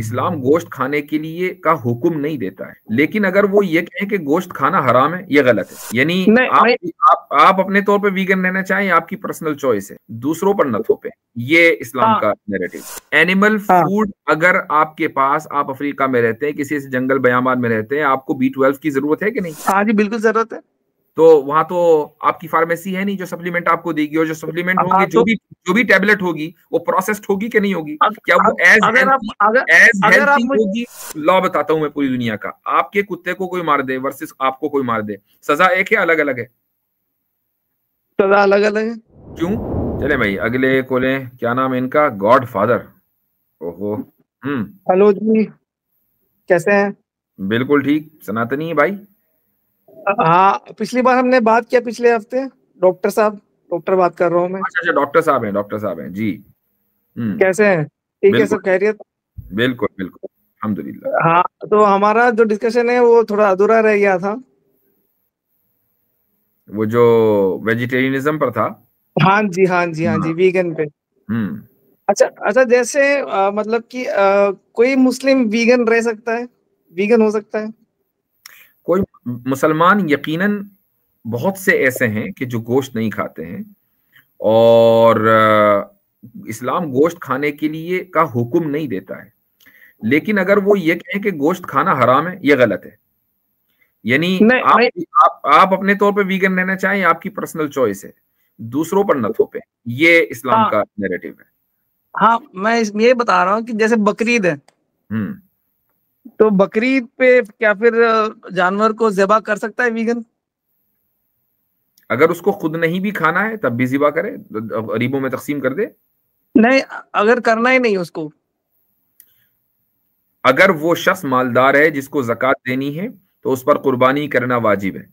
इस्लाम गोश्त खाने के लिए का हुक्म नहीं देता है, लेकिन अगर वो ये कहें कि गोश्त खाना हराम है, ये गलत है। यानी आप अपने तौर पे वीगन रहना चाहें, आपकी पर्सनल चॉइस है, दूसरों पर न थोपे, ये इस्लाम का नैरेटिव। एनिमल फूड अगर आपके पास, आप अफ्रीका में रहते हैं, किसी जंगल बयाबान में रहते हैं, आपको B12 की जरूरत है कि नहीं? हाँ जी, बिल्कुल जरूरत है। तो वहां तो आपकी फार्मेसी है नहीं जो सप्लीमेंट आपको देगी, और जो सप्लीमेंट होंगे, जो भी टैबलेट होगी, वो प्रोसेस्ड होगी कि नहीं होगी? क्या वो एज हेल्थी होगी? लॉ बताता हूं मैं पूरी दुनिया का, आपके कुत्ते को कोई मार दे वर्सेस आपको कोई मार दे, सजा एक है अलग अलग है? सजा अलग अलग है। क्यों? चले भाई अगले कोले, क्या नाम है इनका? God father. ओहो। हेलो जी, कैसे हैं? बिल्कुल ठीक, सनातनी है भाई। हाँ, पिछली बार हमने बात किया पिछले हफ्ते। डॉक्टर साहब, डॉक्टर बात कर रहा हूँ मैं। अच्छा, डॉक्टर साहब हैं जी। कैसे हैं? ठीक है, सब खैरियत? बिल्कुल बिल्कुल, अल्हम्दुलिल्लाह। हाँ, तो हमारा जो डिस्कशन है वो थोड़ा अधूरा रह गया था। वो जो वेजिटेरियनिज्म पर था। हाँ जी, हाँ जी, हाँ जी, वीगन पे। अच्छा अच्छा, जैसे मतलब कि कोई मुस्लिम वीगन रह सकता है, वीगन हो सकता है? कोई मुसलमान यकीनन बहुत से ऐसे हैं कि जो गोश्त नहीं खाते हैं, और इस्लाम गोश्त खाने के लिए का हुक्म नहीं देता है, लेकिन अगर वो ये कहें कि गोश्त खाना हराम है, ये गलत है। यानी आप अपने तौर पे वीगन रहना चाहें, आपकी पर्सनल चॉइस है, दूसरों पर न थोपे, ये इस्लाम का नैरेटिव है। हाँ, मैं ये बता रहा हूँ कि जैसे बकरीद है, तो बकरीद पे क्या फिर जानवर को ज़िबा कर सकता है वीगन? अगर उसको खुद नहीं भी खाना है तब भी ज़िबा करे, गरीबों में तकसीम कर दे। नहीं, अगर करना ही नहीं उसको, अगर वो शख्स मालदार है जिसको ज़कात देनी है, तो उस पर कुर्बानी करना वाजिब है।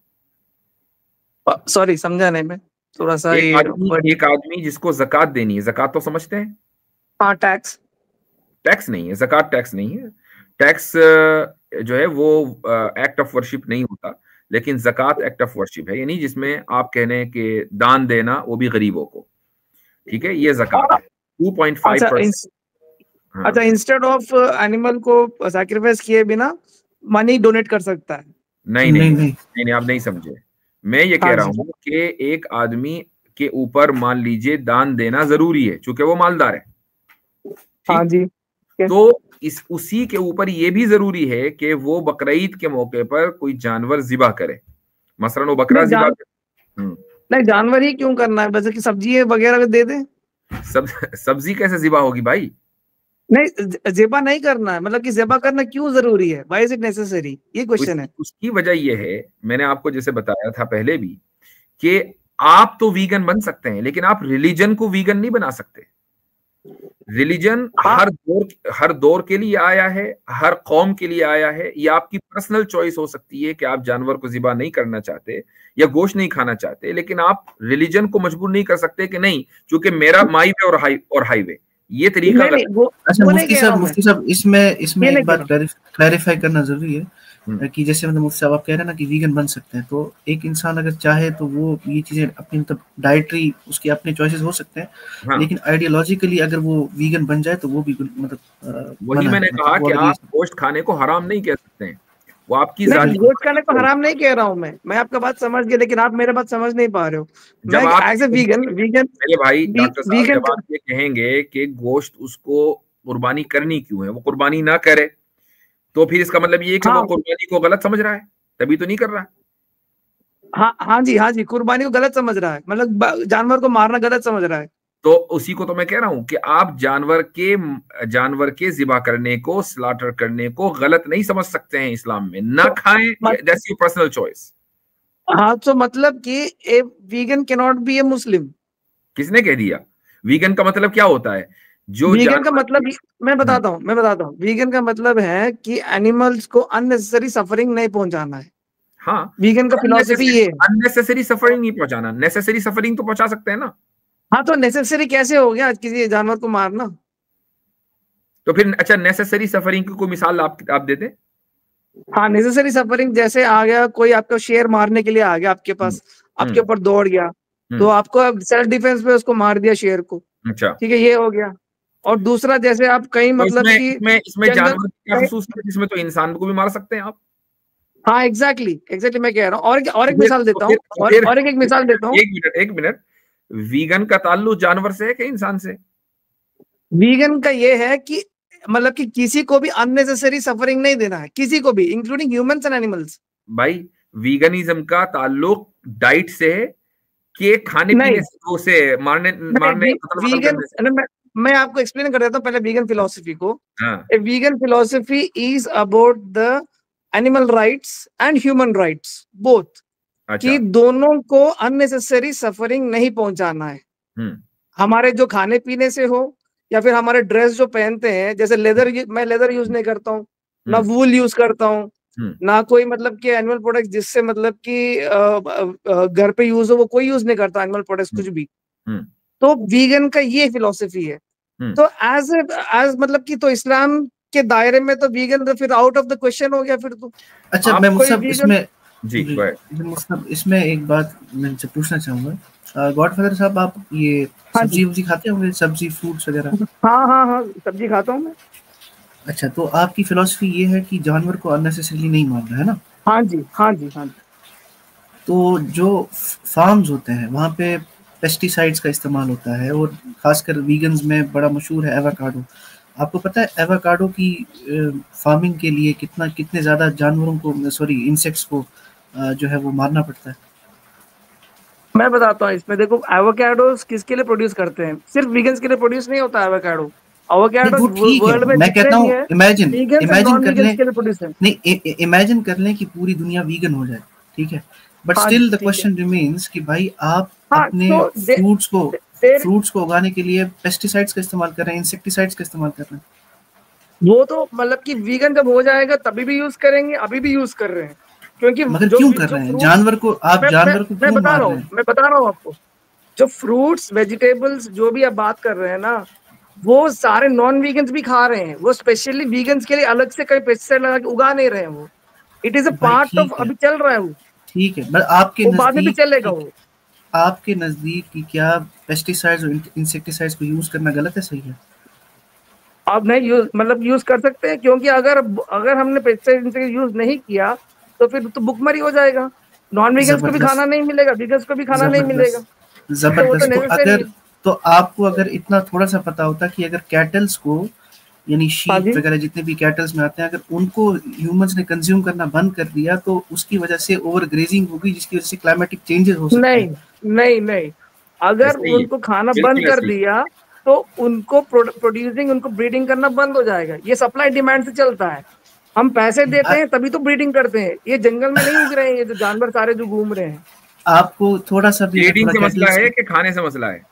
सॉरी, समझा नहीं मैं, थोड़ा सा एक आदमी जिसको ज़कात देनी है, ज़कात तो समझते हैं? हाँ, टैक्स नहीं है, ज़कात टैक्स नहीं है। टैक्स जो है वो एक्ट ऑफ वर्शिप नहीं होता, लेकिन ज़कात एक्ट ऑफ वर्शिप है, यानी जिसमें आप कहने के दान देना, वो भी गरीबों को, ठीक है, ये ज़कात है 2.5%। अच्छा, इंस्टेड ऑफ एनिमल को सैक्रिफाइस किए बिना मनी डोनेट कर सकता है? नहीं, आप नहीं समझे। मैं ये कह रहा हूँ कि एक आदमी के ऊपर मान लीजिए दान देना जरूरी है, चूंकि वो मालदार है, हाँ जी, तो उसी के ऊपर ये भी जरूरी है कि वो बकरीद के मौके पर कोई जानवर ज़िबा करे, मसलन वो बकरा ज़िबा करे। नहीं, जानवर ही क्यों करना है, जैसे कि सब्जी वगैरह दे दे। सब्जी कैसे ज़िबा होगी भाई? नहीं, ज़िबा नहीं करना है, मतलब कि ज़िबा करना क्यों जरूरी है? व्हाई इज इट नेसेसरी, ये क्वेश्चन है। उसकी वजह ये है, मैंने आपको जैसे बताया था पहले भी, कि आप तो वीगन बन सकते हैं, लेकिन आप रिलीजन को वीगन नहीं बना सकते। रिलीजन हर दौर के लिए आया है, हर कौम के लिए आया है। ये आपकी पर्सनल चॉइस हो सकती है कि आप जानवर को ज़िबा नहीं करना चाहते या गोश्त नहीं खाना चाहते, लेकिन आप रिलीजन को मजबूर नहीं कर सकते कि नहीं, क्योंकि मेरा माई वे और हाईवे, ये तरीका गलत। अच्छा मुफ्ती साहब इसमें एक बात क्लैरिफाई करना जरूरी है कि जैसे मतलब मुफ्ती साहब आप कह रहे हैं ना कि वीगन बन सकते हैं, तो एक इंसान अगर चाहे तो वो ये चीजें अपनी मतलब डाइटरी उसकी अपने चॉइसेस हो सकते हैं, हाँ। लेकिन आइडियोलॉजिकली अगर वो वीगन बन जाए तो वो भी मतलब वही मैंने कहा कि आप गोश्त खाने को हराम नहीं कह सकते हैं, वो आपकी गोश्त खाने को हराम नहीं कह रहा हूँ मैं आपका बात समझ गया, लेकिन आप मेरे बात समझ नहीं पा रहे हो। जब आप एज ए वीगन मेरे भाई डॉक्टर साहब, जब आप ये कहेंगे कि गोश्त उसको कुर्बानी करनी क्यों है, वो कुर्बानी ना करे, तो फिर इसका मतलब ये कि वो कुर्बानी को गलत समझ रहा है, तभी तो नहीं कर रहा। हाँ जी, कुर्बानी को गलत समझ रहा है, मतलब जानवर को मारना गलत समझ रहा है। तो उसी को तो मैं कह रहा हूं कि आप जानवर के ज़िबा करने को, स्लॉटर करने को गलत नहीं समझ सकते हैं इस्लाम में। ना खाएं, दैट्स योर पर्सनल चॉइस। हाँ, तो मतलब कि ए वीगन कैन नॉट बी ए मुस्लिम। किसने कह दिया? वीगन का मतलब क्या होता है? जो वीगन का मतलब मैं बताता हूँ। वीगन का मतलब है कि एनिमल्स को अननेसेसरी सफरिंग नहीं पहुंचाना है। हाँ, वीगन का फिलॉसफी ये है। अननेसेसरी सफरिंग नहीं पहुंचाना, नेसेसरी सफरिंग तो पहुंचा सकते हैं ना। हाँ, तो नेसेसरी कैसे हो गया किसी जानवर को मारना? तो फिर अच्छा, नेसेसरी सफरिंग की कोई मिसाल आप दे दें। हाँ, नेसेसरी सफरिंग जैसे आ गया, कोई आपको शेर मारने के लिए आ गया आपके पास, आपके ऊपर दौड़ गया, तो आपको सेल्फ डिफेंस पे उसको मार दिया शेर को, अच्छा, ठीक है, ये हो गया। और दूसरा जैसे आप कहीं मतलब कि इसमें जानवर क्या खसूसियत है, इसमें तो इंसान को भी मार सकते हैं आप। हाँ एग्जैक्टली मैं कह रहा हूँ। और एक मिसाल देता हूँ, और एक मिसाल देता हूँ। एक मिनट, वीगन का ताल्लुक जानवर से है कि इंसान से? वीगन का ये है कि मतलब कि किसी को भी अननेसेसरी सफरिंग नहीं देना है, किसी को भी, इंक्लूडिंग ह्यूमंस एंड एनिमल्स। भाई वीगनिज्म का ताल्लुक डाइट से है कि खाने पीने से मारने वीगन, मैं आपको एक्सप्लेन कर देता हूँ पहले वीगन फिलॉसफी को। हाँ। Vegan philosophy is about the animal rights and human rights both, कि दोनों को अननेसेसरी सफरिंग नहीं पहुंचाना है। हमारे जो खाने पीने से हो या फिर हमारे ड्रेस जो पहनते हैं, जैसे लेदर, मैं लेदर यूज नहीं करता हूँ, ना वूल यूज करता हूँ, ना कोई मतलब कि एनिमल प्रोडक्ट जिससे मतलब कि घर पे यूज हो, वो कोई यूज नहीं करता एनिमल प्रोडक्ट्स कुछ भी। तो वीगन का ये फिलॉसफी है। तो एज मतलब कि तो इस्लाम के दायरे में तो वीगन तो फिर आउट ऑफ द क्वेश्चन हो गया फिर तो। अच्छा, मैं मुझसे इसमें एक बात मैं पूछना चाहूंगा। गॉडफादर साहब, आप ये सब्जी खाते होंगे, सब्जी फ्रूट्स वगैरह? हाँ सब्जी खाता हूँ मैं। अच्छा, तो आपकी फिलॉसफी ये है कि जानवर को अननेसेसरीली नहीं मारना है ना? हाँ जी। तो जो फार्म्स होते हैं वहाँ पे पेस्टिसाइड्स का इस्तेमाल होता है, और खासकर वीगन्स में बड़ा मशहूर है एवोकाडो। आपको पता है एवोकाडो की फार्मिंग के लिए कितने ज़्यादा जानवरों को, इंसेक्ट्स को जो है वो मारना पड़ता है? मैं बताता हूँ इसमें, देखो एवोकाडो किसके लिए प्रोड्यूस करते हैं? सिर्फ वीगन्स के लिए प्रोड्यूस नहीं होता एवोकाडो। एवोकाडो वर्ल्ड में मैं कहता हूँ इमेजिन कर लें कि पूरी दुनिया वीगन हो जाए, ठीक है, but still the question remains कि भाई आप अपने फ्रूट्स को उगाने के लिए पेस्टिसाइड्स का इस्तेमाल कर रहे हैं, इंसेक्टिसाइड्स का इस्तेमाल कर रहे हैं। वो तो मतलब कि वीगन जब हो जाएगा तभी भी यूज करेंगे, अभी भी यूज कर रहे हैं, क्योंकि मगर क्यों कर रहे हैं? जानवर को क्यों मार रहे हैं? मैं बता रहा हूँ आपको, जो फ्रूट्स वेजिटेबल्स जो भी आप बात कर रहे हैं ना, वो सारे नॉन वीगन्स भी खा रहे हैं। वो स्पेशली वीगन्स के लिए अलग से कोई पेस्टिसाइड लगा के उगा नहीं रहे हैं। वो it is a part of, अभी चल रहा है वो, ठीक है, बट आपके बाद में भी चलेगा वो। आपके नजदीक क्या पेस्टिसाइड्स और इंसेक्टिसाइड्स को यूज करना गलत है, सही है? आप नहीं यूज कर सकते हैं, क्योंकि अगर हमने पेस्टिसाइड यूज नहीं किया तो फिर तो भुखमरी हो जाएगा। नॉन वीगन्स को भी खाना नहीं मिलेगा, वीगन्स को भी खाना नहीं मिलेगा। जबरदस्त। तो आपको अगर इतना थोड़ा सा पता होता कि अगर कैटल्स को, यानी शीप वगैरह जितने भी कैटल्स में आते हैं, अगर उनको ह्यूमंस ने कंज्यूम करना बंद कर दिया तो उसकी वजह से ओवर ग्रेजिंग होगी, जिसकी वजह से क्लाइमेटिक चेंजेस हो सकते हैं। नहीं, अगर उनको खाना बंद कर दिया तो उनको प्रोड्यूसिंग, उनको ब्रीडिंग करना बंद हो जाएगा। ये सप्लाई डिमांड से चलता है। हम पैसे देते हैं तभी तो ब्रीडिंग करते हैं। ये जंगल में नहीं उग रहे हैं ये जो जानवर सारे जो घूम रहे हैं। आपको थोड़ा सा ब्रीडिंग से मसला है कि खाने से मसला है?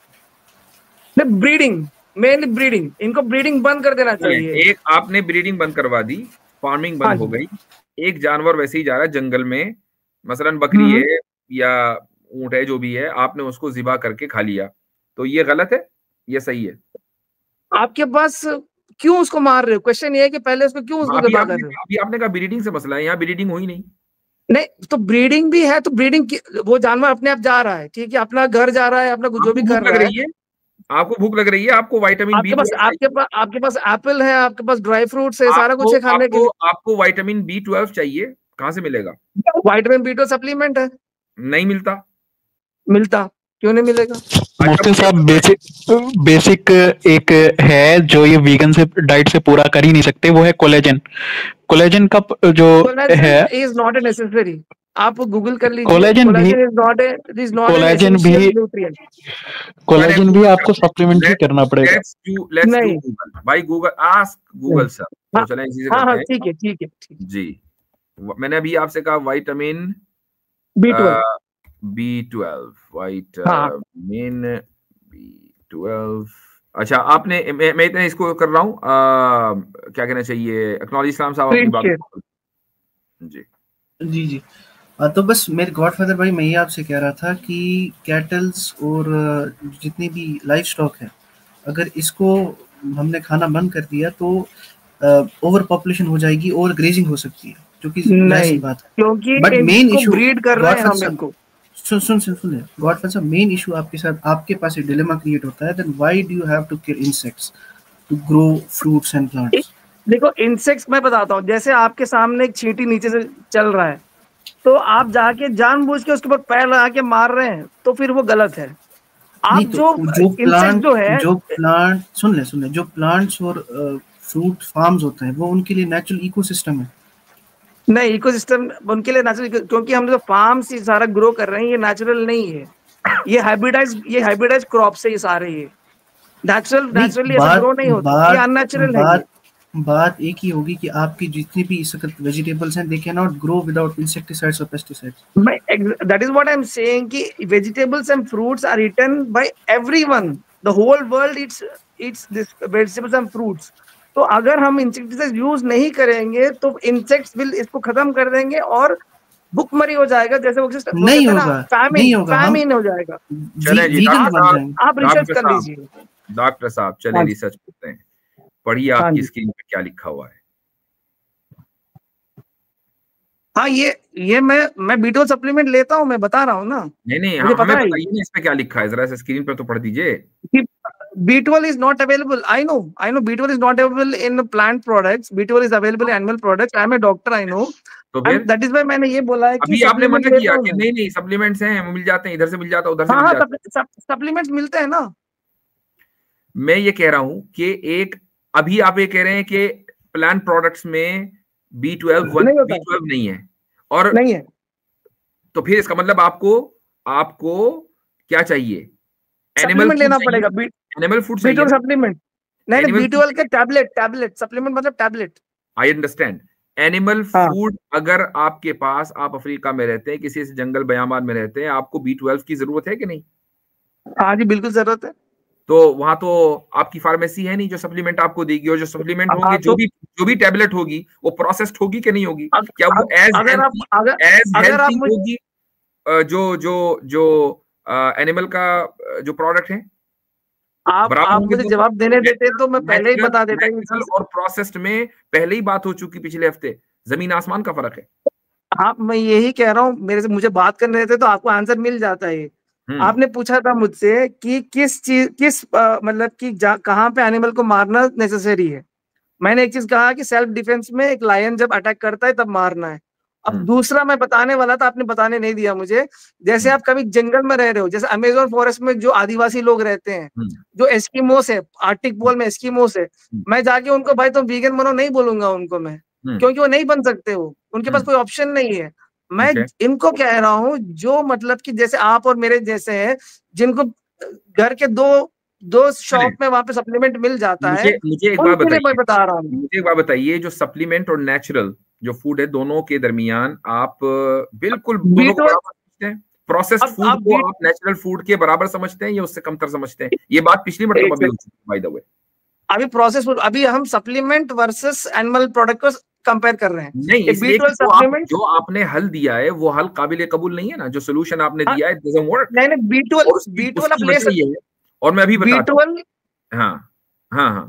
Breeding, mainly breeding. इनको ब्रीडिंग बंद कर देना चाहिए। एक आपने ब्रीडिंग बंद करवा दी, फार्मिंग बंद हो गई, एक जानवर वैसे ही जा रहा है जंगल में, मसलन बकरी है या ऊंट है, जो भी है, आपने उसको ज़िबा करके खा लिया, तो ये गलत है या सही है? आपके पास क्यों उसको मार रहे हो? क्वेश्चन ये है कि पहले उसको क्यों उसको दबा कर रहे हो? अभी आपने कहा ब्रीडिंग से मसला है, यहाँ ब्रीडिंग हुई नहीं। तो ब्रीडिंग भी है, तो ब्रीडिंग वो जानवर अपने आप जा रहा है, ठीक है, अपना घर जा रहा है, अपना जो भी कर रहा है। आपको भूख लग रही है, आपको विटामिन बी, आपके पास एप्पल है, आपके पास ड्राई फ्रूट्स है, सारा कुछ है खाने के लिए। आपको विटामिन B12 चाहिए, कहाँ से मिलेगा? विटामिन B12 सप्लीमेंट है। नहीं मिलता। क्यों नहीं मिलेगा? मुफ्ती साहब, बेसिक एक है जो ये वीगन से डाइट से पूरा कर ही नहीं सकते, वो है कोलेजन का जो है, इज नॉट ए नेसेसरी। आप गूगल कर लीजिए, कोलेजन भी आपको सप्लीमेंट्री करना पड़ेगा। भाई गूगल, आस्क गूगल सर। तो चलें इसी से करते हैं। ठीक है जी। मैंने अभी आपसे कहा विटामिन B12, विटामिन B12। अच्छा, आपने, मैं इतना इसको कर रहा हूँ, क्या कहना चाहिए, एक्नॉलेज इस्लाम साहब अपनी बात। जी। तो बस मेरे गॉडफादर भाई, मैं ये आपसे कह रहा था कि कैटल्स और जितनी भी लाइफ स्टॉक है, अगर इसको हमने खाना बंद कर दिया तो ओवर पॉपुलेशन हो जाएगी, ओवर ग्रेजिंग हो सकती है, जो कि नहीं बात है। क्योंकि बट मेन इशू ब्रीड कर रहे हैं हम इनको। सुन गॉडफादर साहब, मेन इशू आपके पास एक डिलेमा क्रिएट होता है, then why do you have to kill insects? to grow fruits and plants. देखो इंसेक्ट्स मैं बताता हूँ, जैसे आपके सामने एक चींटी नीचे से चल रहा है, तो आप जाके जानबूझ के उसके ऊपर पैर लगा के मार रहे हैं, तो फिर वो गलत है। आप जो प्लांट सुन ले जो प्लांट्स और फ्रूट फार्म्स होते हैं वो उनके लिए नेचुरल इकोसिस्टम है। नहीं, इकोसिस्टम उनके लिए नेचुरल, क्योंकि हम जो फार्म से सारा ग्रो कर रहे हैं ये नेचुरल नहीं है, ये हाइब्रिडाइज क्रॉप से ये सारे ये नेचुरली ऐसा ग्रो नहीं होता, ये अननेचुरल है। बात एक ही होगी कि आपकी जितनी भी इस वक्त वेजिटेबल्स हैं, they can not grow without insecticides और pesticides. That is what I am saying कि vegetables and fruits are eaten by everyone, the whole world eats this vegetables and fruits. तो अगर हम इंसेक्टिसाइड यूज नहीं करेंगे तो insects will इसको खत्म कर देंगे और भुखमरी हो जाएगा, जैसे वो नहीं होगा, फैमिन हो जाएगा। आप रिसर्च कर लीजिए डॉक्टर साहब, चले रिसर्च करते हैं। पढ़िए आपकी स्क्रीन पे क्या लिखा हुआ है। हाँ, ये मैं B12 सप्लीमेंट लेता हूँ, मैं बता रहा हूँ ना। नहीं हमें बताइए ना इस पे क्या लिखा है, जरा से स्क्रीन पर तो पढ़ दीजिए। B12 is not available. I know B12 is not available in plant products. B12 is available in animal products. I am a doctor, I know. तो फिर that is why मैंने ये बोला है कि अभी आपने मना किया कि नहीं सप्लीमेंट्स हैं, मिल जाते हैं, इधर से मिल जाता, उधर से मिल जाता। सप्लीमेंट्स मिलते हैं ना। मैं ये कह रहा हूँ कि अभी आप ये कह रहे हैं कि प्लांट प्रोडक्ट्स में B12 नहीं है और नहीं है, तो फिर इसका मतलब आपको क्या चाहिए? सप्लीमेंट लेना पड़ेगा, एनिमल फूड B12 सप्लीमेंट। नहीं, B12 के टैबलेट सप्लीमेंट मतलब tablet. I understand. Animal food अगर आपके पास, आप अफ्रीका में रहते हैं, किसी जंगल बयामार में रहते हैं, आपको B12 की जरूरत है कि नहीं? हाँ जी, बिल्कुल जरूरत है। तो वहां तो आपकी फार्मेसी है नहीं जो सप्लीमेंट आपको देगी, और जो सप्लीमेंट होंगे, जो भी टैबलेट होगी वो प्रोसेस्ड होगी कि नहीं होगी? क्या वो एज हेल्थी होगी जो एनिमल का जो प्रोडक्ट है? आप मुझे जवाब देने देते तो मैं पहले ही बता देता। और प्रोसेस्ड में पहले ही बात हो चुकी पिछले हफ्ते, जमीन आसमान का फर्क है। हाँ, मैं यही कह रहा हूँ, मुझे बात करने देते तो आपको आंसर मिल जाता है। आपने पूछा था मुझसे कि किस मतलब कि कहाँ पे एनिमल को मारना नेसेसरी है। मैंने एक चीज कहा कि सेल्फ डिफेंस में एक लायन जब अटैक करता है तब मारना है। अब दूसरा मैं बताने वाला था, आपने बताने नहीं दिया मुझे। जैसे आप कभी जंगल में रह रहे हो, जैसे अमेज़न फॉरेस्ट में जो आदिवासी लोग रहते हैं, जो एस्किमोस है, आर्टिक पोल में एस्किमोस है, मैं जाके उनको भाई तुम वीगन बनो नहीं बोलूंगा उनको मैं, क्योंकि वो नहीं बन सकते, वो उनके पास कोई ऑप्शन नहीं है। मैं इनको कह रहा हूँ जो मतलब कि जैसे आप और मेरे जैसे हैं, जिनको घर के दो शॉप में वहां पे सप्लीमेंट मिल जाता है। मुझे एक बात बताइए, जो सप्लीमेंट और नेचुरल जो फूड है, दोनों के दरमियान आप बिल्कुल दोनों को बराबर समझते हैं? प्रोसेस्ड फूड को आप नेचुरल फूड के बराबर समझते हैं या उससे कमतर समझते हैं? ये बात पिछली मरतबा भी हो चुकी है बाय द वे। अभी प्रोसेस फूड, अभी हम सप्लीमेंट वर्सेस एनिमल प्रोडक्ट को कंपेयर कर रहे हैं। नहीं, इसलिए जो आपने हल दिया है वो हल काबिल कबूल नहीं है ना, जो सोल्यूशन आपने दिया है डजंट वर्क। नहीं, B12 आप ले सकते हैं, और मैं अभी बताता हूं। हाँ,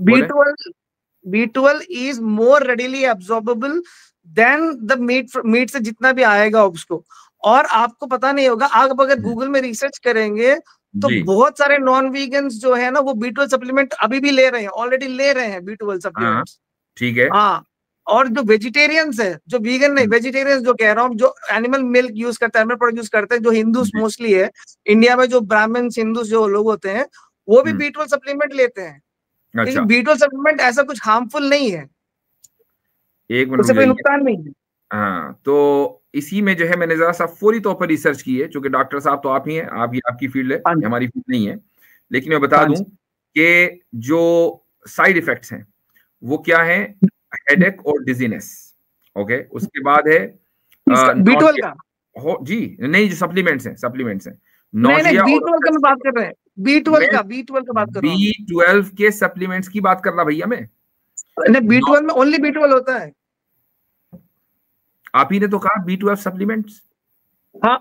B12 is more readily absorbable than the meat से जितना भी आएगा उसको। और आपको पता नहीं होगा, आप अगर गूगल में रिसर्च करेंगे तो बहुत सारे नॉन वीगन्स जो है ना, वो B12 सप्लीमेंट अभी भी ले रहे हैं, ऑलरेडी ले रहे हैं B12 सप्लीमेंट। ठीक है। हाँ, और जो वेजिटेरियंस है, जो वीगन नहीं, वेजिटेरियंस जो कह रहा हूँ, जो एनिमल मिल्क यूज करते हैं, एनिमल प्रोडक्ट यूज करते हैं, जो हिंदूस मोस्टली है इंडिया में, जो ब्राह्मण हिंदूस जो लोग होते हैं, वो भी B12 सप्लीमेंट लेते हैं। अच्छा। B12 सप्लीमेंट ऐसा कुछ हार्मफुल नहीं है, उससे कोई नुकसान नहीं है। हाँ, तो इसी में जो है मैंने जरा सा फौरी तौर पर रिसर्च की है, क्योंकि डॉक्टर साहब तो आप ही हैं, आपकी फील्ड है, हमारी फील्ड नहीं है। लेकिन मैं बता दूं कि जो साइड इफेक्ट्स हैं वो क्या है, हेडेक और डिजीनेस। ओके, उसके बाद है B12 का जी नहीं, जो सप्लीमेंट्स हैं नहीं, B12 का मैं बात कर रहे हैं, B12 का बात कर रहा हूं। B12 के सप्लीमेंट्स की बात कर रहा भैया मैं। नहीं, B12 में ओनली B12 होता है। आप ही ने तो कहा B12 सप्लीमेंट्स। हाँ,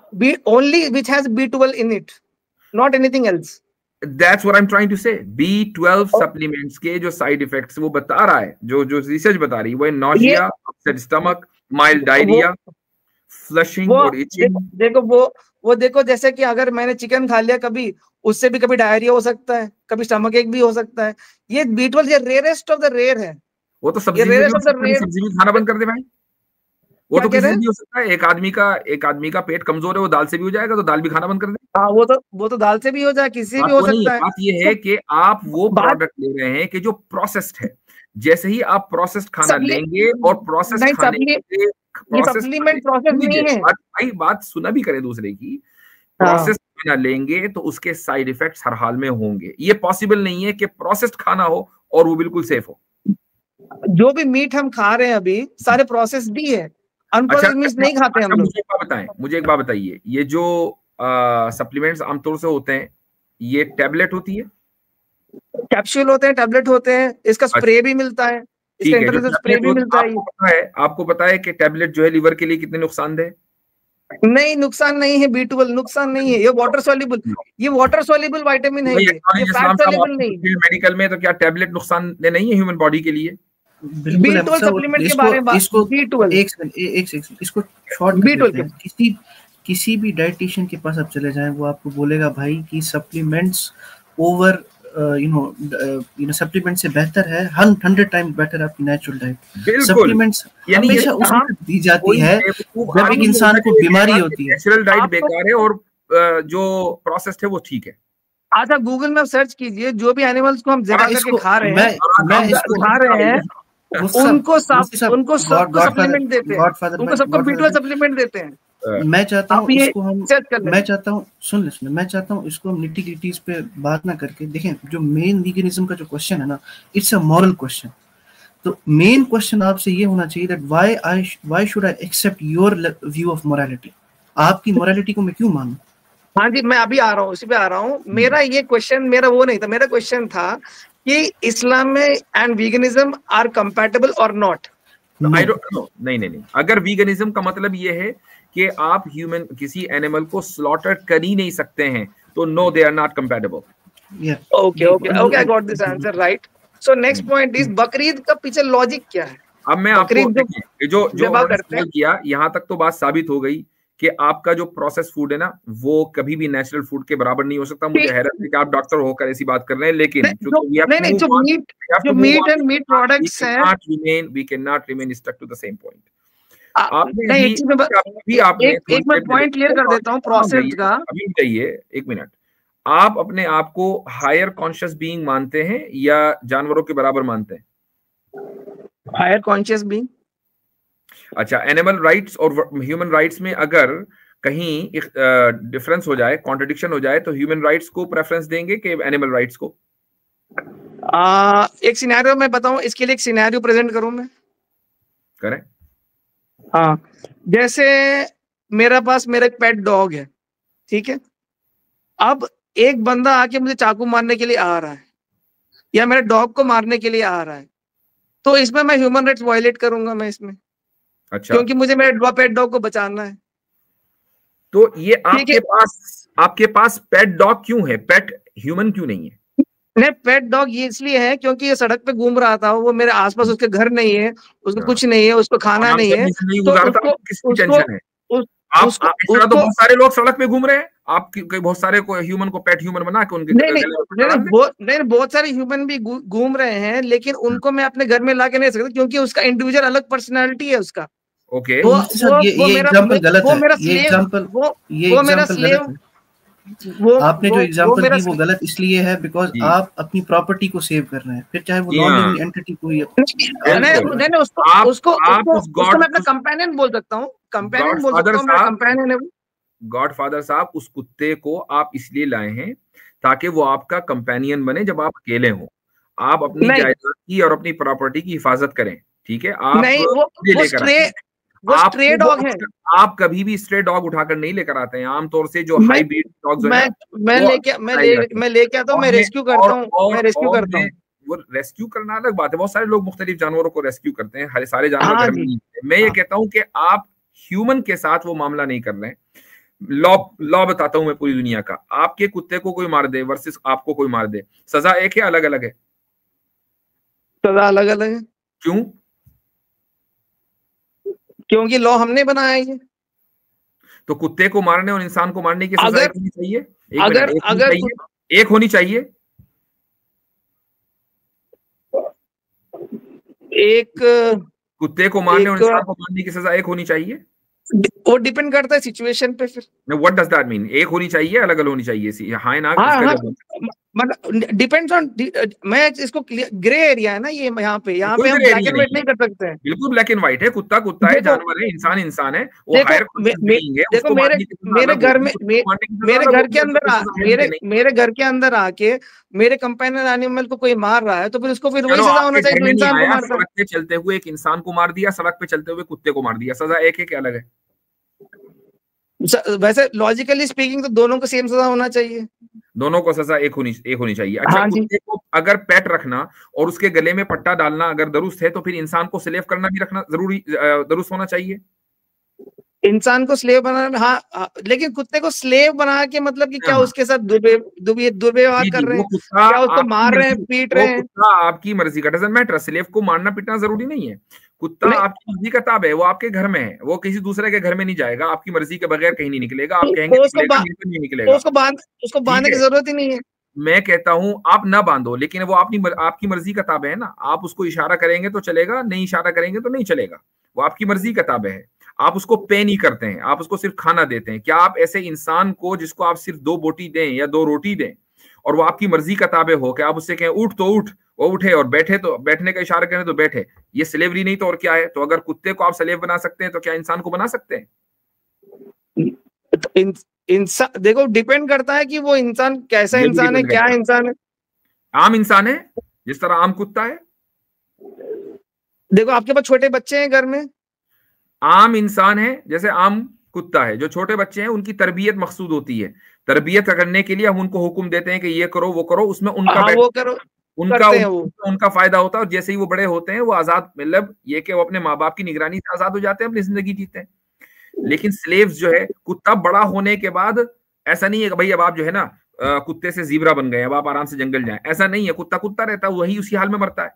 only which has B12 in it, not anything else. That's what I'm trying to say. B12 supplements के जो साइड इफेक्ट्स वो बता रहा है, जो रिसर्च बता रही है, वो nausea, upset stomach, mild diarrhoea, flushing और इचिंग। देखो वो देखो जैसे कि अगर मैंने चिकन खा लिया कभी, उससे भी कभी डायरिया हो सकता है, कभी स्टमक एक भी हो सकता है। ये B12 ये रेयरेस्ट ऑफ द रेयर है। वो तो सब्जी में भी हो सकता है, सब्जी भी खाना बंद कर दे भाई। वो तो किसी से भी हो सकता है। एक आदमी का पेट कमजोर है, वो दाल से भी हो जाएगा, तो दाल भी खाना बंद कर दे। हाँ, वो तो दाल से भी हो जाए, किसी भी हो सकता है। बात ये है कि आप वो प्रोडक्ट ले रहे हैं कि जो प्रोसेस्ड है। जैसे ही आप प्रोसेस्ड खाना लेंगे और प्रोसेस्ड खाने के सप्लीमेंट प्रोसेस नहीं है भाई, बात सुना भी करे दूसरे की। प्रोसेस्ड खाना लेंगे तो उसके साइड इफेक्ट्स हर हाल में होंगे। ये पॉसिबल नहीं है कि प्रोसेस्ड खाना हो और वो बिल्कुल सेफ हो। जो भी मीट हम खा रहे हैं अभी सारे प्रोसेस्ड ही है, अनप्रोसेस्ड मीट नहीं खाते हम लोग। मुझे एक बात बताइए, ये जो सप्लीमेंट्स आमतौर से होते हैं, ये टैबलेट होती है, कैप्सूल होते हैं, टैबलेट होते हैं, इसका स्प्रे भी मिलता है, इसका इंटरनेशनल स्प्रे भी मिलता है। आपको पता है कि टैबलेट जो है लीवर के लिए कितने नुकसानदेह? नहीं, नुकसान नहीं है। B12 नुकसान नहीं है, ये वाटर सॉल्युबल विटामिन है, ये फैट सॉल्युबल नहीं। मेडिकल में तो क्या टैबलेट नुकसानदेह नहीं है ह्यूमन बॉडी के लिए? B12 सप्लीमेंट के बारे में इसको शॉर्ट B12 किसी भी डाइटिशियन के पास आप चले जाएं, वो आपको बोलेगा भाई कि सप्लीमेंट्स ओवर सप्लीमेंट से बेहतर है, 100 टाइम बेटर आपकी नेचुरल डाइट। सप्लीमेंट्स हमेशा उसमें दी जाती है जब एक इंसान को बीमारी होती है। नेचुरल डाइट बेकार है और जो प्रोसेस्ड है वो ठीक है। अच्छा, गूगल में सर्च कीजिए, जो भी एनिमल्स को हम जला करके खा रहे हैं, उनको सप्लीमेंट देते हैं, उनको सबको B12 सप्लीमेंट देते हैं। मैं चाहता हूँ इसको हम निटी ग्रिटीज पे बात ना करके देखें। जो मेन वीगनिज्म का जो क्वेश्चन है ना, इट्स अ मॉरल क्वेश्चन। तो मेन क्वेश्चन आपसे ये होना चाहिए that why should I accept your view of morality. आपकी मोरालिटी को मैं क्यों मानूं? हाँ जी, मैं अभी आ रहा हूँ, उसी पे आ रहा हूँ। मेरा ये क्वेश्चन मेरा वो नहीं था, मेरा क्वेश्चन था कि इस्लाम में एंड वीगनिज्म आर कंपैटिबल और नॉट। I don't no. नहीं, अगर वीगनिज्म का मतलब ये है कि आप किसी एनिमल को स्लॉटर कर ही नहीं सकते हैं, तो no, they are not compatible. Okay, I got this answer, right. So next point is Bakrid का पीछे लॉजिक क्या है? अब मैं आपको जो किया, यहाँ तक तो बात साबित हो गई कि आपका जो प्रोसेस फूड है ना, वो कभी भी नेचुरल फूड के बराबर नहीं हो सकता। मुझे हैरत है कि आप डॉक्टर होकर ऐसी बात कर रहे हैं, लेकिन जो मीट एंड मीट प्रोडक्ट्स हैं, we cannot remain stuck to the same point. एक मैं पॉइंट क्लियर कर देता हूँ प्रोसेस का। अभी चाहिए, एक मिनट। आप अपने आप को हायर कॉन्शियस बीइंग मानते हैं या जानवरों के बराबर मानते हैं? Higher conscious being. अच्छा, एनिमल राइट्स और ह्यूमन राइट्स में अगर कहीं डिफरेंस हो जाए, कॉन्ट्रडिक्शन हो जाए, तो ह्यूमन राइट्स को प्रेफरेंस देंगे कि एनिमल राइट्स को? एक सिनेरियो मैं बताऊं, इसके लिए एक सिनेरियो प्रेजेंट करूं मैं? करें। हाँ, जैसे मेरा एक पेट डॉग है, ठीक है। अब एक बंदा आके मुझे चाकू मारने के लिए आ रहा है या मेरे डॉग को मारने के लिए आ रहा है, तो इसमें मैं ह्यूमन राइट्स वायलेट करूंगा मैं इसमें। अच्छा, क्योंकि मुझे मेरे पेट डॉग को बचाना है। तो ये आपके पास पेट डॉग क्यों है? पेट ह्यूमन क्यों नहीं है? नहीं, पेट डॉग ये इसलिए है क्योंकि ये सड़क पे घूम रहा था, वो मेरे आसपास, उसके घर नहीं है, उसको कुछ नहीं है, उसको खाना नहीं है, तो किसकी टेंशन है? तो बहुत सारे लोग सड़क पे घूम रहे हैं, आप बहुत सारे को ह्यूमन को पेट ह्यूमन बना के उनके नहीं, बहुत सारे ह्यूमन भी घूम रहे हैं, लेकिन उनको मैं अपने घर में ला के नहीं सकता क्योंकि उसका इंडिविजुअल अलग पर्सनालिटी है उसका। ओके, ये एग्जांपल गलत है। ये एग्जांपल गलत है। आपने जो एग्जांपल दी वो गलत इसलिए है बिकॉज आप अपनी प्रॉपर्टी को सेव कर रहे हैं, फिर चाहे वो नॉन लिविंग एंटिटी कोई। उसको मैं अपना कंपेनियन बोल सकता हूँ, कंपेनियन है। गॉडफादर साहब, उस कुत्ते को आप इसलिए लाए हैं ताकि वो आपका कंपेनियन बने जब आप अकेले हो। आप अपनी जायदाद की और अपनी प्रॉपर्टी की हिफाजत करें, ठीक है? आप स्ट्रे डॉग है। आप कभी भी स्ट्रे डॉग उठाकर नहीं लेकर आते हैं। आमतौर से जो हाई ब्रीड डॉग्स मैं लेके आता हूँ, मैं रेस्क्यू करता हूँ। वो रेस्क्यू करना अलग बात है, बहुत सारे लोग मुख्तलिफ जानवरों को रेस्क्यू करते हैं, हर सारे जानवर घर में नहीं होते। मैं ये कहता हूँ कि आप ह्यूमन के साथ वो मामला नहीं कर रहे हैं। लॉ बताता हूं मैं पूरी दुनिया का। आपके कुत्ते को कोई मार दे वर्सेस आपको कोई मार दे, सजा एक है अलग अलग है? सजा अलग अलग है। क्यों? क्योंकि लॉ हमने बनाया है। तो कुत्ते को मारने और इंसान को मारने की सजा होनी चाहिए? एक होनी चाहिए। एक कुत्ते को मारने और इंसान को मारने की सजा एक होनी चाहिए? वो डिपेंड करता है सिचुएशन पे। फिर व्हाट डज दैट मीन? एक होनी चाहिए, अलग अलग होनी चाहिए? हाँ ना, मतलब डिपेंड्स ऑन, मैं इसको ग्रे एरिया है ना ये, यहाँ पे हम ब्लैक एंड व्हाइट नहीं कर सकते हैं। बिल्कुल ब्लैक एंड व्हाइट है। कुत्ता कुत्ता है, जानवर है, इंसान इंसान है। वो हायर देखो मेरे घर में, मेरे घर के अंदर आके मेरे कंपेनियन एनिमल को कोई मार रहा है तो फिर उसको फिर वही सजा होना चाहिए जो इंसान को मारता है। सड़क पे चलते हुए एक इंसान को मार दिया, सड़क पे चलते हुए कुत्ते को मार दिया, सजा एक है क्या अलग है? वैसे लॉजिकली स्पीकिंग तो दोनों को सेम सजा होना चाहिए। दोनों को सजा एक होनी चाहिए। अच्छा, हाँ, कुत्ते को अगर पेट रखना और उसके गले में पट्टा डालना अगर दुरुस्त है तो फिर इंसान को स्लेव करना भी रखना दुरुस्त होना चाहिए? इंसान को स्लेव बनाना, हाँ, लेकिन कुत्ते को स्लेव बना के मतलब कि क्या उसके साथ दुर्व्यवहार कर रहे हैं, क्या उसको मार रहे हैं, पीट रहे हैं? कुत्ता आपकी मर्जी का, डजंट मैटर। स्लेव को मारना पीटना जरूरी नहीं है। कुत्ता आपकी मर्जी का ताब है, वो आपके घर में है, वो किसी दूसरे के घर में नहीं जाएगा, आपकी मर्जी के बगैर कहीं नहीं निकलेगा। आप कहेंगे नहीं निकलेगा, उसको बांधने की जरूरत ही नहीं है। मैं कहता हूं आप ना बांधो, लेकिन वो आपकी मर्जी का ताबे है ना। आप उसको इशारा करेंगे तो चलेगा, नहीं इशारा करेंगे तो नहीं चलेगा। वो आपकी मर्जी का ताबे है। आप उसको पे नहीं करते हैं, आप उसको सिर्फ खाना देते हैं। क्या आप ऐसे इंसान को, जिसको आप सिर्फ 2 बोटी दें या 2 रोटी दें और वो आपकी मर्जी का ताबे हो, कि आप उससे कहें उठ तो उठ, वो उठे, और बैठे तो बैठने का इशारा करें तो बैठे? ये स्लेवरी नहीं तो और क्या है? तो अगर कुत्ते को आप स्लेव बना सकते हैं तो क्या इंसान को बना सकते हैं? इंसान देखो डिपेंड करता है कि वो इंसान कैसा इंसान है, क्या इंसान है। आम इंसान है जिस तरह आम कुत्ता है। देखो आपके पास छोटे बच्चे हैं घर में, आम इंसान है जैसे आम कुत्ता है। जो छोटे बच्चे हैं उनकी तरबियत मकसूद होती है। तरबियत करने के लिए हम उनको हुक्म देते हैं कि ये करो वो करो, उसमें उनका वो करो, उनका फायदा होता है। और जैसे ही वो बड़े होते हैं वो आजाद, मतलब ये कि वो अपने माँ बाप की निगरानी से आजाद हो जाते हैं, अपनी जिंदगी जीते हैं। लेकिन स्लेव्स जो है, कुत्ता बड़ा होने के बाद ऐसा नहीं है कि भाई अब आप जो है ना कुत्ते से जीब्रा बन गए, अब आप आराम से जंगल जाएं, ऐसा नहीं है। कुत्ता कुत्ता रहता है, वही उसी हाल में मरता है।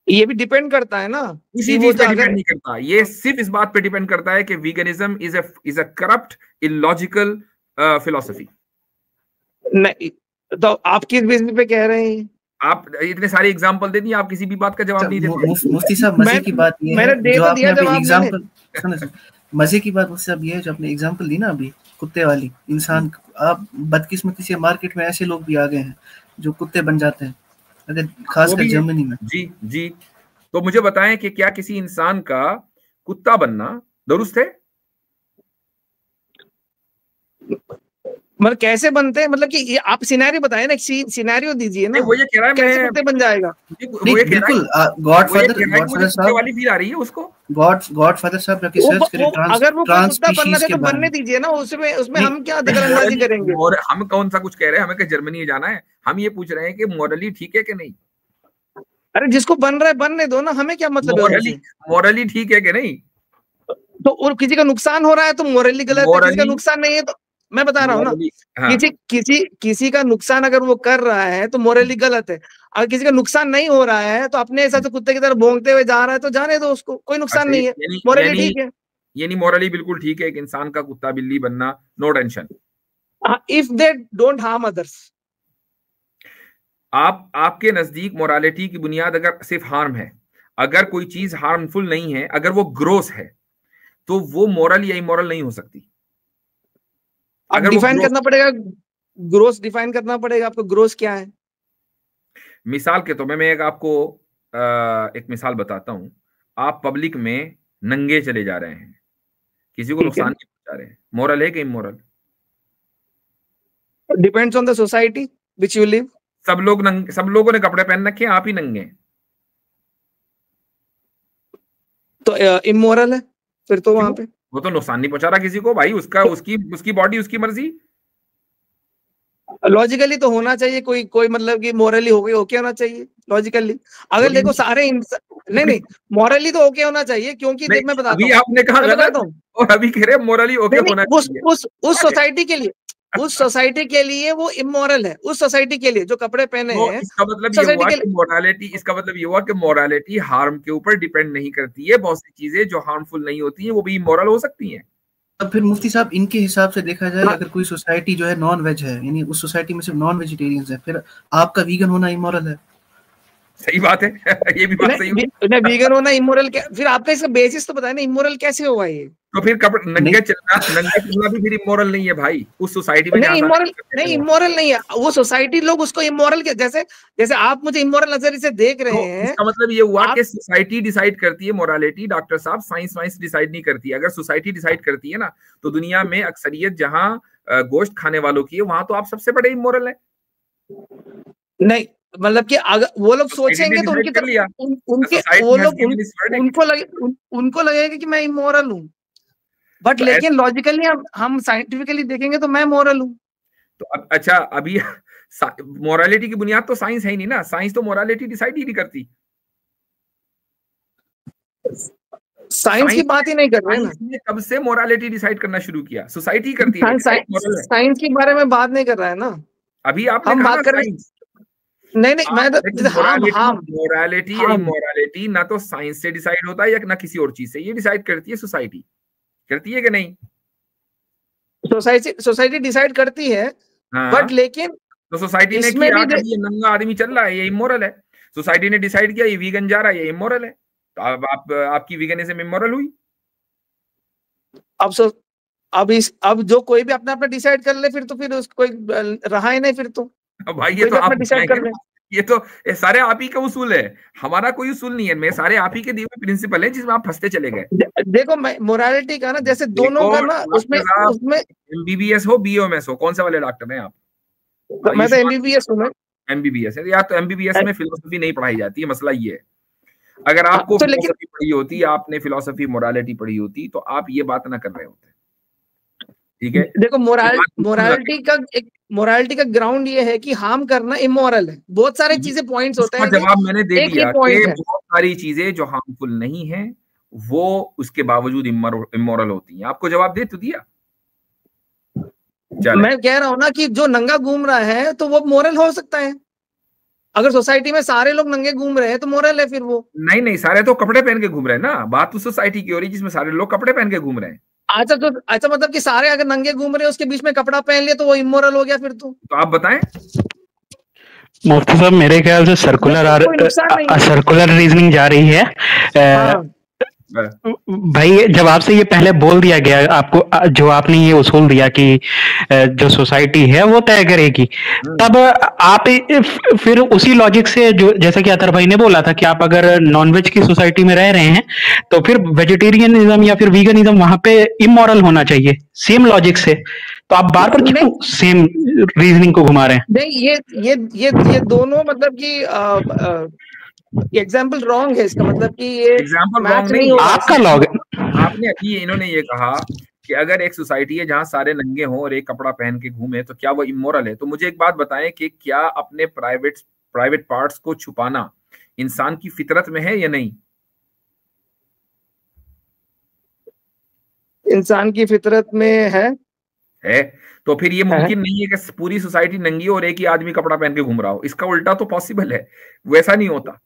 ये भी डिपेंड करता है ना, इसी चीज पे डिपेंड नहीं करता। ये सिर्फ इस बात पे डिपेंड करता है कि veganism is a corrupt illogical philosophy. नहीं तो आप किस बेसिस पे कह रहे हैं? आप इतने सारे एग्जांपल दे दिए, आप किसी भी बात का जवाब नहीं देते। मुफ्ती साहब मजे की बात ये है जो आपने अभी एग्जांपल मजे की बात मुफ्ती साहब ये है जो आपने एग्जांपल दी ना अभी कुत्ते वाली, इंसान, आप बदकिस्मती से मार्केट में ऐसे लोग भी आ गए हैं जो कुत्ते बन जाते हैं, अगर खासकर जर्मनी में। जी तो मुझे बताएं कि क्या किसी इंसान का कुत्ता बनना दुरुस्त है? मतलब कैसे बनते हैं, मतलब कि ये आप सिनेरियो बताएं ना, सिनेरियो दीजिए ना। वो ये कह रहा है कैसे कुत्ते बन जाएगा? बिल्कुल गॉडफादर साहब वाली फील आ रही है उसको। गॉडफादर साहब जाके सर्च करें अगर वो कुत्ता बनना है तो बनने दीजिए ना, उसमें हम क्या दखलंदाजी करेंगे? और हम कौन सा कुछ कह रहे हैं, हमें जर्मनी जाना है? हम ये पूछ रहे हैं कि मॉरली ठीक है कि नहीं। अरे जिसको बन रहा है बनने दो ना, हमें क्या मतलब है? मॉरली ठीक है कि नहीं? तो और किसी का नुकसान हो रहा है तो मॉरली गलत है, किसी का नुकसान नहीं है तो मैं बता रहा हूँ ना, हाँ। किसी का नुकसान अगर वो कर रहा है तो मॉरली गलत है। अगर किसी का नुकसान नहीं हो रहा है तो अपने हिसाब से कुत्ते की तरह भौंकते हुए जा रहा है तो जाने दो उसको, कोई नुकसान नहीं है, मॉरली ठीक है। यानी मॉरली बिल्कुल ठीक है एक इंसान का कुत्ता बिल्ली बनना, no tension, if they don't harm others. आपके नजदीक मोरालिटी की बुनियाद अगर सिर्फ हार्म है, अगर कोई चीज हार्मफुल नहीं है, अगर वो ग्रोस है, तो वो मोरल या इमोरल नहीं हो सकती। अगर डिफाइन करना पड़ेगा, ग्रोस डिफाइन करना पड़ेगा आपको, ग्रोस क्या है? मिसाल के तौर पे मैं आपको एक मिसाल बताता हूं। आप पब्लिक में नंगे चले जा रहे हैं, किसी को नुकसान नहीं पहुंचा रहे हैं, मोरल है कि immoral? Depends on the society which you live. सब लोगों ने कपड़े पहन रखे हैं, आप ही नंगे हैं, तो इमोरल है फिर तो। वहां पे वो तो नुकसान नहीं पहुंचा रहा किसी को भाई, उसकी बॉडी उसकी मर्जी। लॉजिकली तो होना चाहिए, कोई मतलब कि मोरली हो गई ओके होना चाहिए लॉजिकली। अगर देखो सारे नहीं मोरली तो ओके होना चाहिए, क्योंकि देख मैं बताता हूं, आपने कहा गलत और अभी कह रहे मोरली ओके होना चाहिए उस सोसाइटी के लिए। उस सोसाइटी के लिए वो इमोरल है, उस सोसाइटी के लिए जो कपड़े पहने तो हैं। इसका मतलब ये हुआ कि मोरालिटी, इसका मतलब ये हुआ कि मोरालिटी हार्म के ऊपर डिपेंड नहीं करती है। बहुत सी चीजें जो हार्मफुल नहीं होती है वो भी इमोरल हो सकती हैं। अब फिर मुफ्ती साहब इनके हिसाब से देखा जाए, अगर कोई सोसाइटी जो है नॉन वेज है, यानी उस सोसाइटी में सिर्फ नॉन वेजिटेरियंस है, फिर आपका वीगन होना इमोरल है? सही बात है। ये भी बात सही है। वीगन होना इमोरल क्या? फिर आपका इसका बेसिस तो बताया ना, इमोरल कैसे हुआ ये? तो फिर नंगे चलना भी फिर इमोरल नहीं है भाई उस सोसाइटी में। नहीं इमोरल नहीं है वो सोसाइटी। लोग उसको इमोरल के जैसे आप मुझे इमोरल नजरिए से देख रहे हैं। इसका मतलब ये हुआ कि सोसाइटी डिसाइड करती है मोरालिटी। डॉक्टर साहब, साइंस डिसाइड नहीं करती है। अगर सोसाइटी डिसाइड करती है ना, तो दुनिया में अक्सरियत जहां गोश्त खाने वालों की है, वहां तो आप सबसे बड़े इमोरल है। नहीं मतलब कि अगर वो लोग सोचेंगे तो उनको लगेगा कि मैं इमोरल हूँ, बट तो लेकिन लॉजिकली हम साइंटिफिकली देखेंगे तो मैं मोरल हूँ। तो अच्छा, अभी मोरालिटी की बुनियाद तो साइंस है ही नहीं ना। साइंस तो मोरालिटी डिसाइड ही नहीं करती। साइंस की बात ही नहीं कर रहे हैं ना। कब से मोरालिटी डिसाइड करना शुरू किया? सोसाइटी करती है। साइंस के बारे में बात नहीं कर रहा है ना अभी आपने कहा बात कर रहे हैं। नहीं मैं तो मोरालिटी या इमोरालिटी ना तो साइंस से डिसाइड होता है या ना किसी और चीज से। ये डिसाइड करती है सोसाइटी। करती है कि नहीं? सोसाइटी डिसाइड करती है। हाँ। बट लेकिन तो सोसाइटी ने किया कि ये नंगा आदमी चल रहा है, ये इमोरल है। सोसाइटी ने डिसाइड किया ये वीगन जा रहा है, ये इमोरल है। तो अब आपकी वीगनिज्म इमोरल हुई। अब जो कोई भी अपना डिसाइड कर ले, फिर तो फिर उसको कोई रहा ही नहीं फिर तो। भाई ये तो आप डिसाइड कर ले। ये तो सारे आप ही का उसूल है, हमारा कोई उसूल नहीं है। मैं सारे आप ही के दिए हुए प्रिंसिपल है जिसमें आप फंसते चले गए। देखो मोरालिटी का ना, जैसे दोनों का ना उसमें एमबीबीएस हो बीओएमएस हो, कौन से वाले डॉक्टर हैं आप? मैं तो एमबीबीएस हूँ। एमबीबीएस है या तो एमबीबीएस में फिलोसफी नहीं पढ़ाई जाती है। मसला ये है, अगर आपको फिलोसफी पढ़ी होती, आपने फिलोसफी मोरालिटी पढ़ी होती, तो आप ये बात ना कर रहे होते। ठीक है, देखो मोरालिटी का ग्राउंड ये है कि हार्म करना इमोरल है। बहुत सारे चीजें पॉइंट्स होते हैं। जवाब मैंने दे दिया कि बहुत सारी चीजें जो हार्मफुल नहीं है वो उसके बावजूद इमोरल होती हैं। आपको जवाब दे तो दिया। मैं कह रहा हूं ना कि जो नंगा घूम रहा है तो वो मोरल हो सकता है। अगर सोसाइटी में सारे लोग नंगे घूम रहे हैं तो मोरल है फिर वो। नहीं सारे तो कपड़े पहन के घूम रहे हैं ना। बात तो सोसाइटी की हो रही है जिसमें सारे लोग कपड़े पहन के घूम रहे हैं। अच्छा मतलब कि सारे अगर नंगे घूम रहे हैं उसके बीच में कपड़ा पहन लिया तो वो इमोरल हो गया फिर तो आप बताएं। मुफ्ती साहब मेरे ख्याल से सर्कुलर रीजनिंग जा रही है। हाँ। भाई जब आपसे ये पहले बोल दिया गया आपको, जो आपने ये उसूल दिया कि जो सोसाइटी है वो तय करेगी, तब आप फिर उसी लॉजिक से, जो जैसा कि अतर भाई ने बोला था कि आप अगर नॉनवेज की सोसाइटी में रह रहे हैं तो फिर वेजिटेरियनिज्म या फिर वीगनिज्म वहां पे इमोरल होना चाहिए, सेम लॉजिक से। तो आप बार बार क्यों सेम रीजनिंग को घुमा रहे हैं? नहीं ये दोनों मतलब कि एग्जाम्पल रॉन्ग है। इसका मतलब कि ये एग्जाम्पल रॉन्ग नहीं, आपका लॉग। आपने अभी इन्होंने ये कहा कि अगर एक सोसाइटी है जहां सारे नंगे हों और एक कपड़ा पहन के घूमे तो क्या वो इमोरल है? तो मुझे एक बात बताएं कि क्या अपने प्राइवेट पार्ट्स को छुपाना इंसान की फितरत में है या नहीं? इंसान की फितरत में है। तो फिर ये मुमकिन नहीं है कि पूरी सोसाइटी नंगी और एक ही आदमी कपड़ा पहन के घूम रहा हो। इसका उल्टा तो पॉसिबल है, वैसा नहीं होता।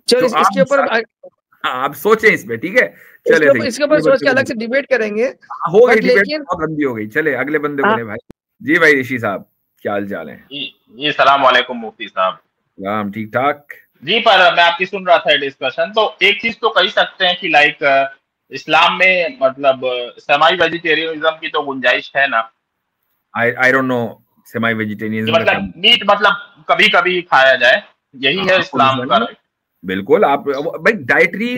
चलो तो इसके ऊपर आप सोचें इस पे, ठीक है? चले इसके ऊपर सोच के अलग से डिबेट करेंगे। हो गई डिबेट, बहुत लंबी हो गई। चले अगले बंदे बोले। भाई जी, भाई ऋषि साहब क्या हाल चाल है? जी सलाम वालेकुम मुफ्ती साहब। सलाम, ठीक ठाक जी। पर मैं आपकी सुन रहा था डिस्कशन, तो एक चीज तो कह सकते हैं कि लाइक इस्लाम में मतलब सेमी वेजिटेरियनिज्म की तो गुंजाइश है ना? आई डोंट नो सेमी वेजिटेरियनिज्म मतलब मीट मतलब कभी कभी खाया जाए, यही है इस्लाम का। बिल्कुल। आप भाई डाइटरी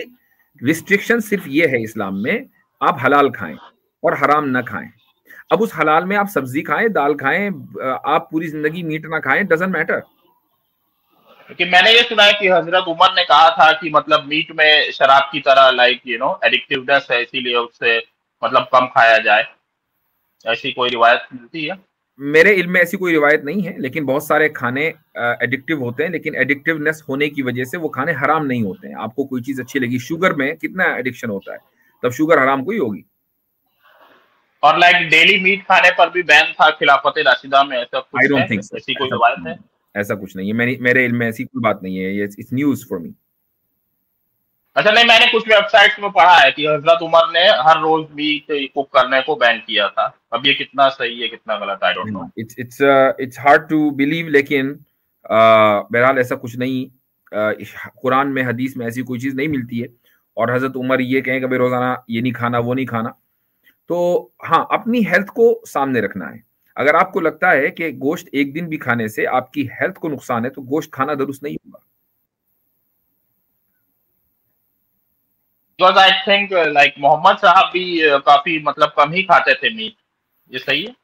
रिस्ट्रिक्शन सिर्फ ये है इस्लाम में, आप हलाल खाएं और हराम ना खाएं। अब उस हलाल में आप सब्जी खाएं, दाल खाएं, आप पूरी जिंदगी मीट ना खाएं, डजंट मैटर। क्योंकि मैंने ये सुना है कि हजरत उमर ने कहा था कि मतलब मीट में शराब की तरह लाइक एडिक्टिवनेस है, इसीलिए उससे मतलब कम खाया जाए। ऐसी कोई रिवायत मिलती है? मेरे इल्म में ऐसी कोई रिवायत नहीं है, लेकिन बहुत सारे खाने एडिक्टिव होते हैं, लेकिन एडिक्टिवनेस होने की वजह से वो खाने हराम नहीं होते हैं। आपको कोई चीज अच्छी लगी, शुगर में कितना एडिक्शन होता है, तब शुगर हराम कोई होगी। और लाइक डेली मीट खाने पर भी बैन था खिलाफत राशिदा में, ऐसा कुछ I don't think so. ऐसी कोई रवायत है? ऐसा कुछ नहीं है, मेरे इल्म में ऐसी कोई बात नहीं है, ये इट्स न्यूज़ फॉर मी। अच्छा, नहीं, मैंने कुछ वेबसाइट्स में पढ़ा है कि हजरत उमर ने हर रोज मीट कुक करने को बैन किया था। अब ये कितना सही है कितना गलत, I don't know. It's hard to believe, लेकिन बहरहाल ऐसा कुछ नहीं, कुरान में हदीस में ऐसी कोई चीज नहीं मिलती है। और हजरत उमर ये कहें कि भाई रोजाना ये नहीं खाना वो नहीं खाना, तो हाँ, अपनी हेल्थ को सामने रखना है। अगर आपको लगता है कि गोश्त एक दिन भी खाने से आपकी हेल्थ को नुकसान है तो गोश्त खाना दुरुस्त नहीं होगा। Because I think like Mohammad साहब भी काफी मतलब कम ही खाते थे मीट, ये सही है?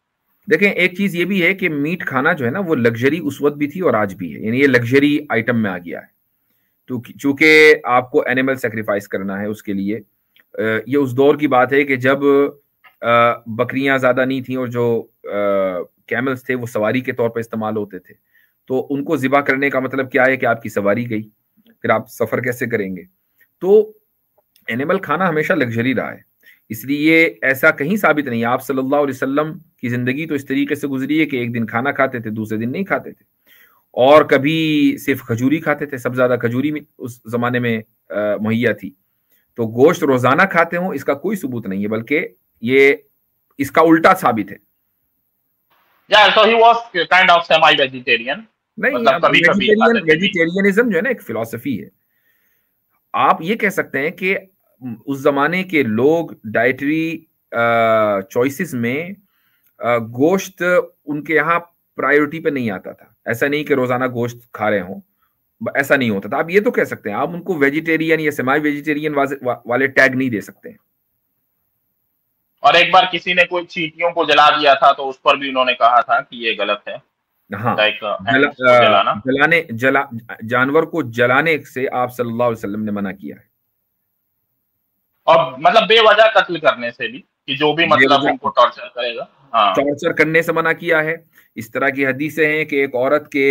देखें, एक चीज ये भी है कि मीट खाना जो है ना वो लग्जरी उस वक्त भी थी और आज भी है, यानी ये लग्जरी आइटम में आ गया है। तो चूंकि आपको एनिमल सेक्रीफाइस करना है उसके लिए, ये उस दौर की बात है कि जब बकरियां ज्यादा नहीं थी और जो कैमल्स थे वो सवारी के तौर पर इस्तेमाल होते थे, तो उनको ज़िबा करने का मतलब क्या है कि आपकी सवारी गई, फिर आप सफर कैसे करेंगे। तो एनिमल खाना हमेशा लग्जरी रहा है, इसलिए ऐसा कहीं साबित नहीं है। आप सल्लल्लाहु अलैहि वसल्लम की जिंदगी तो इस तरीके से गुजरी है कि एक दिन खाना खाते थे, दूसरे दिन नहीं खाते थे, और कभी सिर्फ खजूरी खाते थे, सब ज्यादा खजूरी उस जमाने में मुहैया थी। तो गोश्त रोजाना खाते हो इसका कोई सबूत नहीं है, बल्कि ये इसका उल्टा साबित है। So he was kind of semi-vegetarian. नहीं, वेजिटेरियनिज्म जो है ना एक फिलॉसफी है। आप ये कह सकते हैं कि उस जमाने के लोग डाइटरी चॉइसेस में गोश्त उनके यहाँ प्रायोरिटी पे नहीं आता था। ऐसा नहीं कि रोजाना गोश्त खा रहे हों, ऐसा नहीं होता था। आप ये तो कह सकते हैं, आप उनको वेजिटेरियन या सेमी वेजिटेरियन वाले टैग नहीं दे सकते हैं। और एक बार किसी ने कोई चींटियों को जला दिया था तो उस पर भी उन्होंने कहा था कि ये गलत है। हाँ, जानवर को जलाने से आप सल्लल्लाहु अलैहि वसल्लम ने मना किया है। और मतलब बेवजह कत्ल करने से भी, कि जो भी मतलब उनको टॉर्चर करेगा, हाँ, टॉर्चर करने से मना किया है। इस तरह की हदीसें हैं कि एक औरत के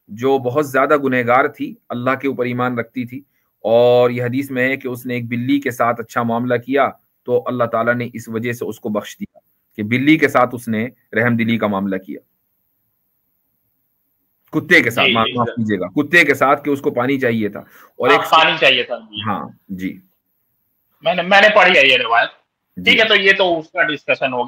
जो बहुत ज्यादा गुनहगार थी, अल्लाह के ऊपर ईमान रखती थी, और यह हदीस में है कि उसने एक बिल्ली के साथ अच्छा मामला किया तो अल्लाह ताला ने इस वजह से उसको बख्श दिया कि बिल्ली के साथ उसने रहमदिली का मामला किया। कुत्ते के साथ, माफ कीजिएगा, कुत्ते के साथ कि उसको पानी चाहिए था, और एक पानी चाहिए था। हाँ जी, मैंने पढ़ी है ये रिवायत। ठीक है, तो ये तो उसका डिस्कशन हो गया।